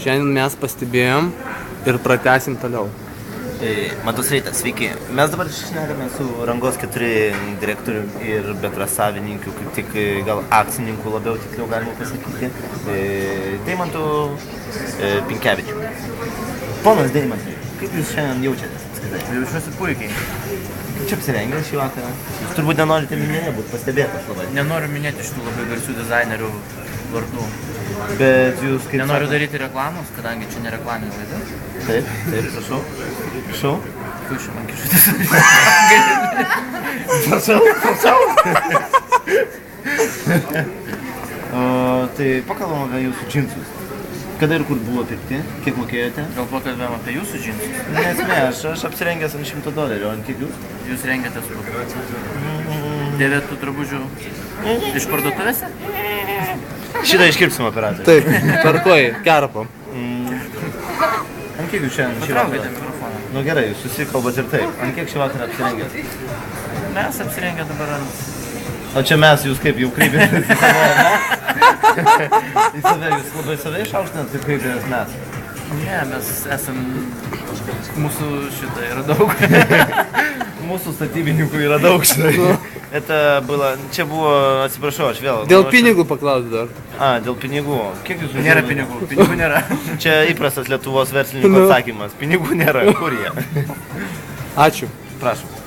Šiandien mes pastebėjom ir pratęsim toliau. Matus Reitas, sveiki. Mes dabar šnekame su Rangos 4 direktoriumi ir bendrasavininku, kaip tik gal akcininku labiau tiksliau galima pasakyti, Deimantu Pinkevičiu. Ponas Deimantai, kaip jūs šiandien jaučiatės? Jaučiuosi puikiai. Kaip čia apsirengęs šį vakarą? Jūs turbūt nenorite minėti būti pastebėtas labai. Nenoriu minėti šitų labai garsių dizainerių vardų. Bet jūs kaip Nenoriu daryti reklamos, kadangi čia ne reklaminė laida. Taip, prašau. Prašau. Kaip čia man kišutės? Tai pakalbam apie jūsų džinsus. Kada ir kur buvo pirkti? Kiek mokėjote? Gal pakalbėjom apie jūsų džinsus? Nesmė, aš apsirengęs ant $100, o ant kiek jūs? Jūs rengiatės kur? Dėvėtų drabužių iš parduotuvėse? Šitą iškirpsim operatorių. Taip, tvarkoj, kerpam. Ant kiek jūs šiandien šį Patraukite vakarą? mikrofoną. Nu gerai, jūs susikalbat ir taip. Ant kiek šį vakarą apsirengęs? Mes apsirengę dabar ant... O čia mes, jūs kaip jau kreipėtės į save, ne? Į save, jūs labai save išaukštinat, kaip kreipėtės mes. Ne, mes esam... Mūsų šitą yra daug. Mūsų statybininkų yra daug, žinai. Čia buvo, atsiprašau, aš vėl. Dėl pinigų paklausiu dar. Dėl pinigų. Kiek jūs Nėra pinigų, pinigų nėra. Čia įprastas Lietuvos verslininkų atsakymas. Pinigų nėra, kur jie? Ačiū. Prašom.